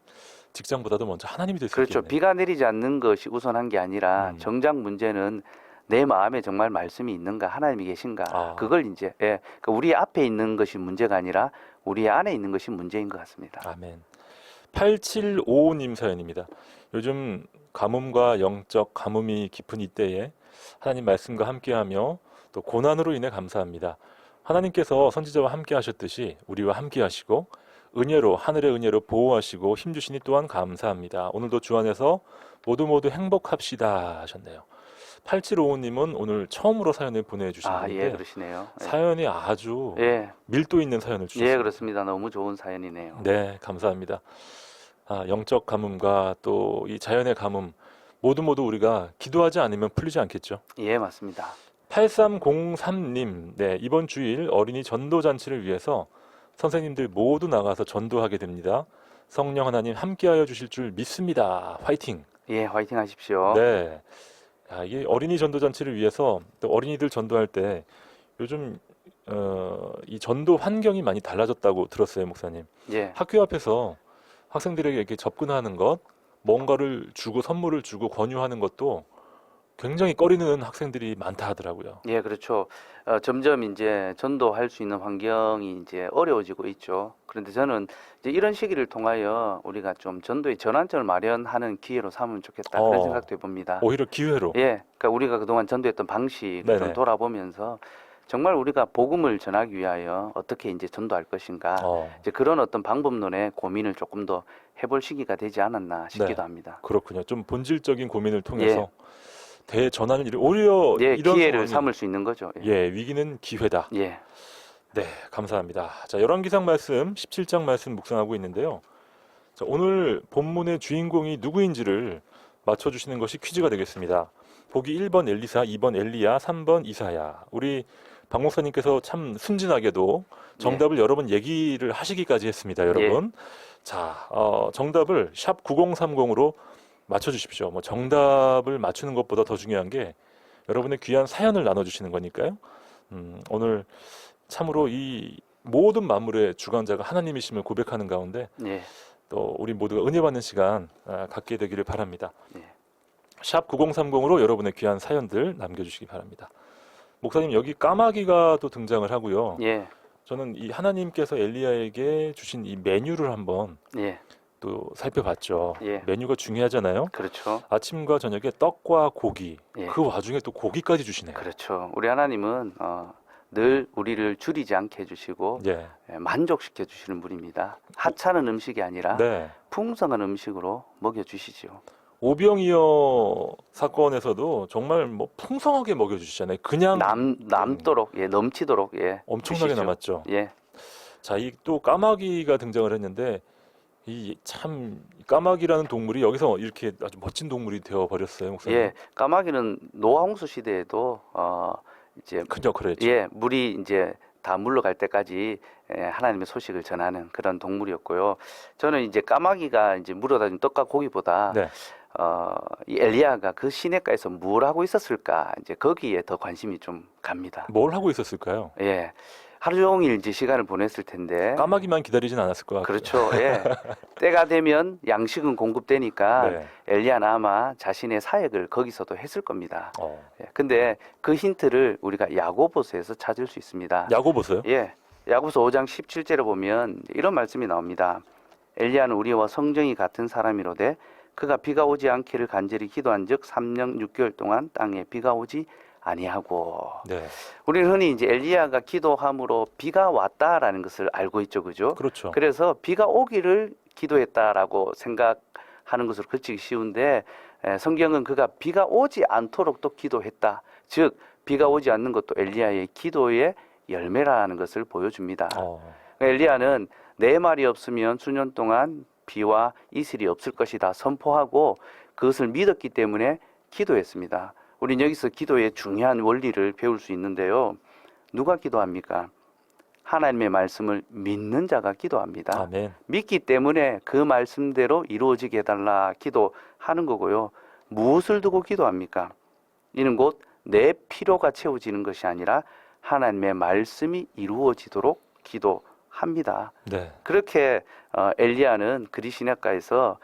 직장보다도 먼저 하나님이 될 수 그렇죠. 있겠네요. 비가 내리지 않는 것이 우선한 게 아니라 정작 문제는 내 마음에 정말 말씀이 있는가 하나님이 계신가 아. 그걸 이제 예, 그러니까 우리 앞에 있는 것이 문제가 아니라 우리 안에 있는 것이 문제인 것 같습니다. 아멘. 8755님 사연입니다. 요즘 가뭄과 영적 가뭄이 깊은 이때에 하나님 말씀과 함께하며 또 고난으로 인해 감사합니다. 하나님께서 선지자와 함께 하셨듯이 우리와 함께 하시고 은혜로 하늘의 은혜로 보호하시고 힘주시니 또한 감사합니다. 오늘도 주 안에서 모두 행복합시다 하셨네요. 8755님은 오늘 처음으로 사연을 보내주신 아, 분인데 예, 그러시네요. 예. 사연이 아주 예, 밀도 있는 사연을 주셨습니다. 예, 그렇습니다. 너무 좋은 사연이네요. 네, 감사합니다. 영적 가뭄과 또 이 자연의 가뭄 모두 우리가 기도하지 않으면 풀리지 않겠죠. 예, 맞습니다. 8303님, 네, 이번 주일 어린이 전도 잔치를 위해서 선생님들 모두 나가서 전도하게 됩니다. 성령 하나님 함께하여 주실 줄 믿습니다. 화이팅! 예, 화이팅 하십시오. 네, 이게 어린이 전도 잔치를 위해서 또 어린이들 전도할 때 요즘 이 전도 환경이 많이 달라졌다고 들었어요, 목사님. 예, 학교 앞에서 학생들에게 이렇게 접근하는 것, 뭔가를 주고 선물을 주고 권유하는 것도 굉장히 꺼리는 학생들이 많다 하더라고요. 예, 그렇죠. 점점 이제 전도할 수 있는 환경이 이제 어려워지고 있죠. 그런데 저는 이제 이런 시기를 통하여 우리가 좀 전도의 전환점을 마련하는 기회로 삼으면 좋겠다 그런 생각도 해봅니다. 오히려 기회로. 예, 그러니까 우리가 그동안 전도했던 방식을 네네. 좀 돌아보면서 정말 우리가 복음을 전하기 위하여 어떻게 이제 전도할 것인가 이제 그런 어떤 방법론의 고민을 조금 더 해볼 시기가 되지 않았나 싶기도 네. 합니다. 그렇군요. 좀 본질적인 고민을 통해서 대전환을 오히려 예, 이런 기회를 상황이- 삼을 수 있는 거죠. 예, 위기는 기회다. 예, 네, 감사합니다. 자, 열왕기상 말씀 17장 말씀 묵상하고 있는데요. 자, 오늘 본문의 주인공이 누구인지를 맞춰주시는 것이 퀴즈가 되겠습니다. 보기 1번 엘리사, 2번 엘리야, 3번 이사야. 우리 박 목사님께서 참 순진하게도 정답을 여러 번 얘기를 하시기까지 했습니다, 여러분. 자, 정답을 샵 9030으로 맞춰주십시오. 뭐 정답을 맞추는 것보다 더 중요한 게 여러분의 귀한 사연을 나눠주시는 거니까요. 오늘 참으로 이 모든 만물의 주관자가 하나님이심을 고백하는 가운데 예, 또 우리 모두가 은혜 받는 시간 갖게 되기를 바랍니다. 예. 샵 9030으로 여러분의 귀한 사연들 남겨주시기 바랍니다. 목사님, 여기 까마귀가 또 등장을 하고요. 예, 저는 이 하나님께서 엘리야에게 주신 이 메뉴를 한번 예, 또 살펴봤죠. 예. 메뉴가 중요하잖아요. 그렇죠. 아침과 저녁에 떡과 고기, 예. 그 와중에 또 고기까지 주시네요. 그렇죠. 우리 하나님은 늘 우리를 줄이지 않게 해주시고 예. 만족시켜 주시는 분입니다. 하찮은 음식이 아니라 네. 풍성한 음식으로 먹여주시죠. 오병이어 사건에서도 정말 뭐 풍성하게 먹여주시잖아요. 그냥 남도록 넘치도록 엄청나게 주시죠. 남았죠. 예, 자, 이 또 까마귀가 등장을 했는데 이 참 까마귀라는 동물이 여기서 이렇게 아주 멋진 동물이 되어 버렸어요, 목사님. 예, 까마귀는 노아홍수 시대에도 이제 큰 역할을 했죠. 물이 이제 다 물러갈 때까지 하나님의 소식을 전하는 그런 동물이었고요. 저는 이제 까마귀가 이제 물어다준 떡과 고기보다 네. 이 엘리야가 그 시냇가에서 뭘 하고 있었을까 이제 거기에 더 관심이 좀 갑니다. 뭘 하고 있었을까요? 예, 하루 종일 이제 시간을 보냈을 텐데. 까마귀만 기다리진 않았을 것 같아요. 그렇죠. 예. 때가 되면 양식은 공급되니까 네. 엘리야는 아마 자신의 사역을 거기서도 했을 겁니다. 어. 예. 근데 그 힌트를 우리가 야고보서에서 찾을 수 있습니다. 야고보서요? 예. 야고보서 5장 17절에 보면 이런 말씀이 나옵니다. 엘리야는 우리와 성정이 같은 사람이로되 그가 비가 오지 않기를 간절히 기도한즉 3년 6개월 동안 땅에 비가 오지 아니하고. 네. 우리는 흔히 이제 엘리야가 기도함으로 비가 왔다라는 것을 알고 있죠, 그죠? 그렇죠. 그래서 비가 오기를 기도했다라고 생각하는 것으로 그치기 쉬운데 성경은 그가 비가 오지 않도록 또 기도했다. 즉 비가 오지 않는 것도 엘리야의 기도의 열매라는 것을 보여줍니다. 엘리야는 내 말이 없으면 수년 동안 비와 이슬이 없을 것이다 선포하고 그것을 믿었기 때문에 기도했습니다. 우리는 여기서 기도의 중요한 원리를 배울 수 있는데요. 누가 기도합니까? 하나님의 말씀을 믿는 자가 기도합니다. 아멘. 믿기 때문에 그 말씀대로 이루어지게 해달라 기도하는 거고요. 무엇을 두고 기도합니까? 이는 곧 내 필요가 채워지는 것이 아니라 하나님의 말씀이 이루어지도록 기도합니다. 네. 그렇게 엘리야는 그리 시냇가에서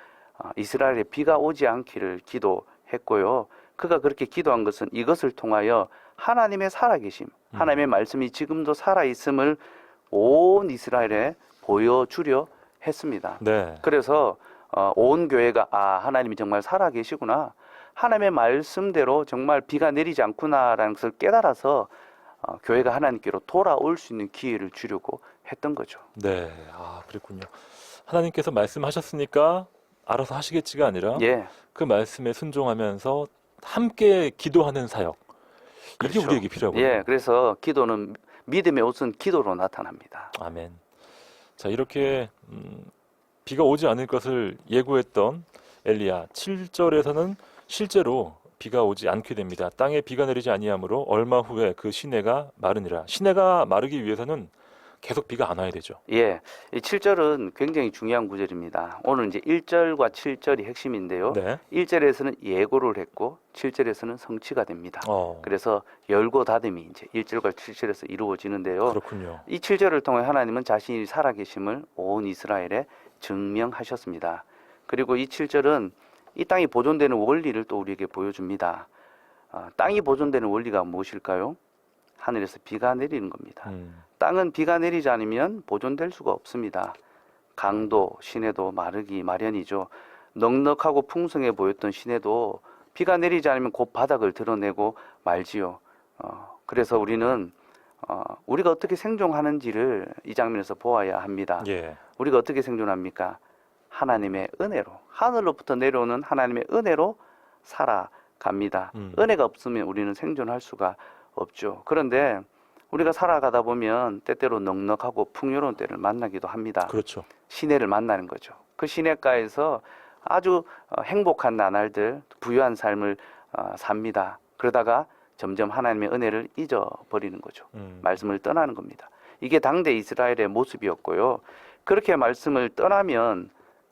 이스라엘에 비가 오지 않기를 기도했고요. 그가 그렇게 기도한 것은 이것을 통하여 하나님의 살아계심, 하나님의 말씀이 지금도 살아있음을 온 이스라엘에 보여주려 했습니다. 네. 그래서 온 교회가 하나님이 정말 살아계시구나, 하나님의 말씀대로 정말 비가 내리지 않구나라는 것을 깨달아서 교회가 하나님께로 돌아올 수 있는 기회를 주려고 했던 거죠. 네. 아, 그랬군요. 하나님께서 말씀하셨으니까 알아서 하시겠지가 아니라 예, 그 말씀에 순종하면서 함께 기도하는 사역. 이게 그렇죠. 우리에게 필요하거든요. 예, 그래서 기도는 믿음의 옷은 기도로 나타납니다. 아멘. 자, 이렇게 비가 오지 않을 것을 예고했던 엘리야 7절에서는 실제로 비가 오지 않게 됩니다. 땅에 비가 내리지 아니하므로 얼마 후에 그 시내가 마르니라. 시내가 마르기 위해서는 계속 비가 안 와야 되죠. 예, 이 7절은 굉장히 중요한 구절입니다. 오늘 이제 1절과 7절이 핵심인데요. 네. 1절에서는 예고를 했고 7절에서는 성취가 됩니다. 그래서 열고 닫음이 이제 1절과 7절에서 이루어지는데요. 그렇군요. 이 7절을 통해 하나님은 자신이 살아계심을 온 이스라엘에 증명하셨습니다. 그리고 이 7절은 이 땅이 보존되는 원리를 또 우리에게 보여줍니다. 땅이 보존되는 원리가 무엇일까요? 하늘에서 비가 내리는 겁니다. 땅은 비가 내리지 않으면 보존될 수가 없습니다. 강도, 시내도 마르기 마련이죠. 넉넉하고 풍성해 보였던 시내도 비가 내리지 않으면 곧 바닥을 드러내고 말지요. 그래서 우리는 우리가 어떻게 생존하는지를 이 장면에서 보아야 합니다. 예. 우리가 어떻게 생존합니까? 하나님의 은혜로, 하늘로부터 내려오는 하나님의 은혜로 살아갑니다. 은혜가 없으면 우리는 생존할 수가 없죠. 그런데 우리가 살아가다 보면 때때로 넉넉하고 풍요로운 때를 만나기도 합니다. 그렇죠. 시내를 만나는 거죠. 그 시내가에서 아주 행복한 나날들, 부유한 삶을 삽니다. 그러다가 점점 하나님의 은혜를 잊어버리는 거죠. 말씀을 떠나는 겁니다. 이게 당대 이스라엘의 모습이었고요. 그렇게 말씀을 떠나면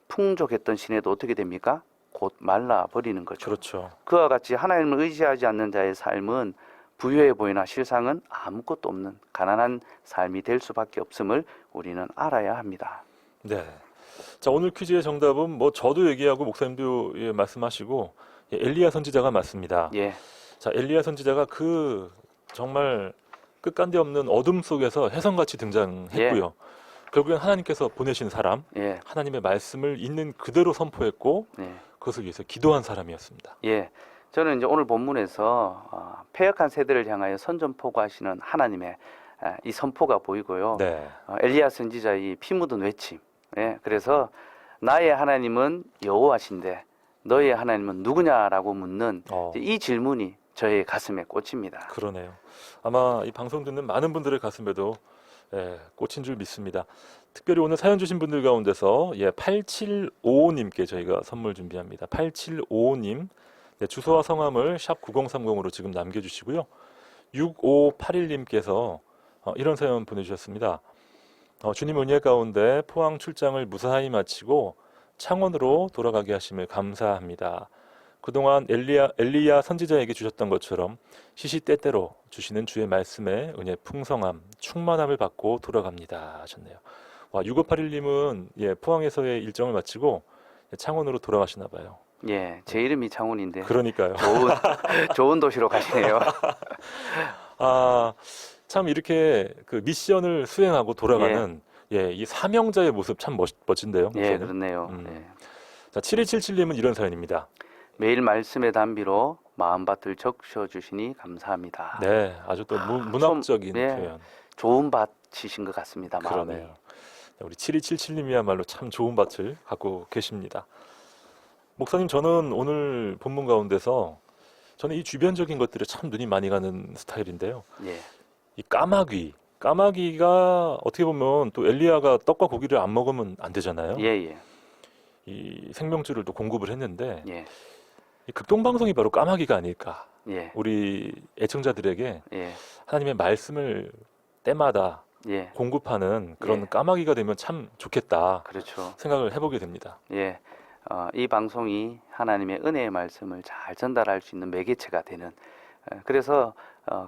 풍족했던 시내도 어떻게 됩니까? 곧 말라버리는 거죠. 그렇죠. 그와 같이 하나님을 의지하지 않는 자의 삶은 부유해 보이나 실상은 아무것도 없는 가난한 삶이 될 수밖에 없음을 우리는 알아야 합니다. 네. 자, 오늘 퀴즈의 정답은 뭐 저도 얘기하고 목사님도 말씀하시고 엘리야 선지자가 맞습니다. 예, 자, 엘리야 선지자가 그 정말 끝간데 없는 어둠 속에서 혜성같이 등장했고요. 결국엔 하나님께서 보내신 사람, 예, 하나님의 말씀을 있는 그대로 선포했고 예, 그것을 위해서 기도한 사람이었습니다. 예. 저는 이제 오늘 본문에서 패역한 세대를 향하여 선전포고하시는 하나님의 이 선포가 보이고요. 네. 엘리야 선지자의 피 묻은 외침. 예, 그래서 나의 하나님은 여호와신데 너의 하나님은 누구냐라고 묻는 이 질문이 저의 가슴에 꽂힙니다. 그러네요. 아마 이 방송 듣는 많은 분들의 가슴에도 꽂힌 줄 믿습니다. 특별히 오늘 사연 주신 분들 가운데서 8755님께 저희가 선물 준비합니다. 8755님 주소와 성함을 샵 9030으로 지금 남겨주시고요. 6581님께서 이런 사연 보내주셨습니다. 주님 은혜 가운데 포항 출장을 무사히 마치고 창원으로 돌아가게 하심을 감사합니다. 그동안 엘리야 선지자에게 주셨던 것처럼 시시때때로 주시는 주의 말씀에 은혜 풍성함, 충만함을 받고 돌아갑니다 하셨네요. 6581님은 포항에서의 일정을 마치고 창원으로 돌아가시나 봐요. 예, 제 이름이 창원인데 그러니까요. 좋은 도시로 가시네요. 참 이렇게 그 미션을 수행하고 돌아가는 이 사명자의 모습 참 멋진데요. 예, 목사님. 그렇네요. 예. 자, 7277님은 이런 사연입니다. 매일 말씀의 단비로 마음밭을 적셔주시니 감사합니다. 네, 아주 또 문학적인 예, 표현. 좋은 밭이신 것 같습니다. 마음이. 그러네요. 우리 7277님이야말로 참 좋은 밭을 갖고 계십니다. 목사님, 저는 오늘 본문 가운데서 저는 이 주변적인 것들에 참 눈이 많이 가는 스타일인데요. 예, 이 까마귀가 어떻게 보면 또 엘리야가 떡과 고기를 안 먹으면 안 되잖아요. 예. 이 생명줄을 또 공급을 했는데 예, 이 극동방송이 바로 까마귀가 아닐까. 예, 우리 애청자들에게 예, 하나님의 말씀을 때마다 예, 공급하는 그런 예. 까마귀가 되면 참 좋겠다 그렇죠. 생각을 해보게 됩니다. 예, 이 방송이 하나님의 은혜의 말씀을 잘 전달할 수 있는 매개체가 되는. 그래서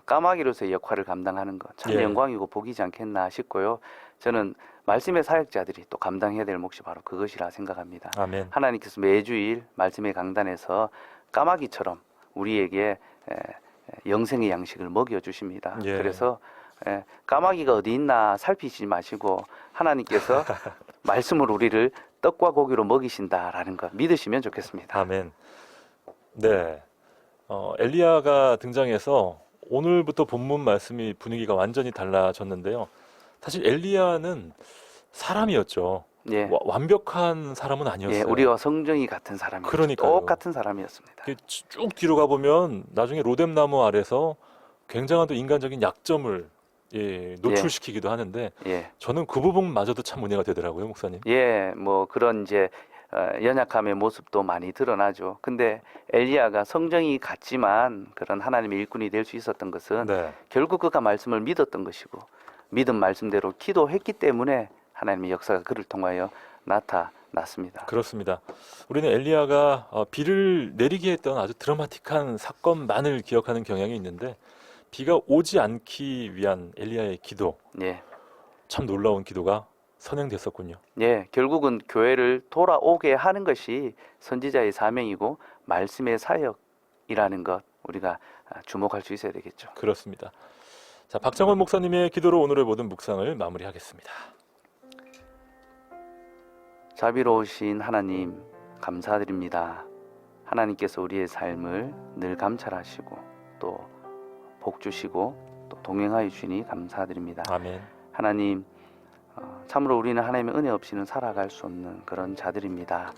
까마귀로서의 역할을 감당하는 것 참 예. 영광이고 복이지 않겠나 싶고요. 저는 말씀의 사역자들이 또 감당해야 될 몫이 바로 그것이라 생각합니다. 아멘. 하나님께서 매주일 말씀의 강단에서 까마귀처럼 우리에게 영생의 양식을 먹여주십니다. 예. 그래서 까마귀가 어디 있나 살피지 마시고 하나님께서 말씀으로 우리를 떡과 고기로 먹이신다라는 것 믿으시면 좋겠습니다. 아멘. 네. 엘리야가 등장해서 오늘부터 본문 말씀이 분위기가 완전히 달라졌는데요. 사실 엘리야는 사람이었죠. 예. 완벽한 사람은 아니었어요. 예, 우리와 성정이 같은 사람이었죠. 그러니까요. 똑같은 사람이었습니다. 쭉 뒤로 가보면 나중에 로뎀나무 아래서 굉장한 또 인간적인 약점을 노출시키기도 하는데 예, 저는 그 부분마저도 참 은혜가 되더라고요, 목사님. 예, 뭐 그런 이제 연약함의 모습도 많이 드러나죠. 근데 엘리야가 성정이 같지만 그런 하나님의 일꾼이 될 수 있었던 것은 네. 결국 그가 말씀을 믿었던 것이고 믿은 말씀대로 기도했기 때문에 하나님의 역사가 그를 통하여 나타났습니다. 그렇습니다. 우리는 엘리야가 비를 내리게 했던 아주 드라마틱한 사건만을 기억하는 경향이 있는데 비가 오지 않기 위한 엘리야의 기도, 예, 참 놀라운 기도가 선행됐었군요. 예, 결국은 교회를 돌아오게 하는 것이 선지자의 사명이고 말씀의 사역이라는 것 우리가 주목할 수 있어야 되겠죠. 그렇습니다. 자, 박창원 목사님의 기도로 오늘의 모든 묵상을 마무리하겠습니다. 자비로우신 하나님 감사드립니다. 하나님께서 우리의 삶을 늘 감찰하시고 또 복 주시고 또 동행하여 주시니 감사드립니다. 아멘. 하나님, 참으로 우리는 하나님의 은혜 없이는 살아갈 수 없는 그런 자들입니다.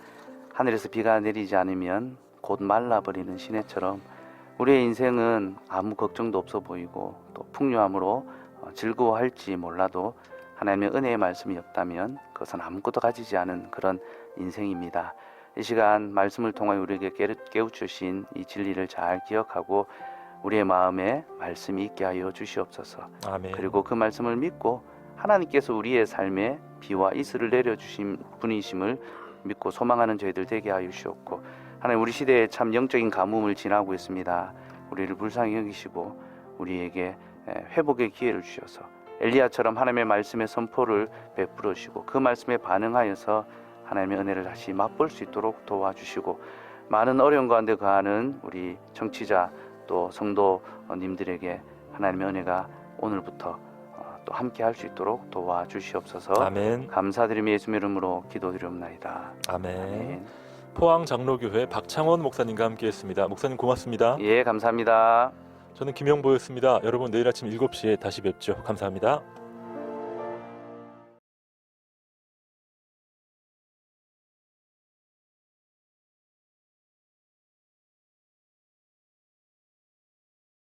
하늘에서 비가 내리지 않으면 곧 말라버리는 시내처럼 우리의 인생은 아무 걱정도 없어 보이고 또 풍요함으로 즐거워할지 몰라도 하나님의 은혜의 말씀이 없다면 그것은 아무것도 가지지 않은 그런 인생입니다. 이 시간 말씀을 통하여 우리에게 깨우치신 이 진리를 잘 기억하고 우리의 마음에 말씀이 있게 하여 주시옵소서. 아멘. 그리고 그 말씀을 믿고 하나님께서 우리의 삶에 비와 이슬을 내려주신 분이심을 믿고 소망하는 저희들 되게 하여 주시옵고, 하나님 우리 시대에 참 영적인 가뭄을 지나고 있습니다. 우리를 불쌍히 여기시고 우리에게 회복의 기회를 주셔서 엘리야처럼 하나님의 말씀의 선포를 베풀어 주시고 그 말씀에 반응하여서 하나님의 은혜를 다시 맛볼 수 있도록 도와주시고, 많은 어려움 가운데 거하는 우리 청취자 또 성도님들에게 하나님의 은혜가 오늘부터 또 함께 할 수 있도록 도와주시옵소서. 아멘. 감사드리며 예수의 이름으로 기도드리옵나이다. 아멘. 아멘. 포항 장로교회 박창원 목사님과 함께했습니다. 목사님 고맙습니다. 예, 감사합니다. 저는 김영보였습니다. 여러분 내일 아침 7시에 다시 뵙죠. 감사합니다.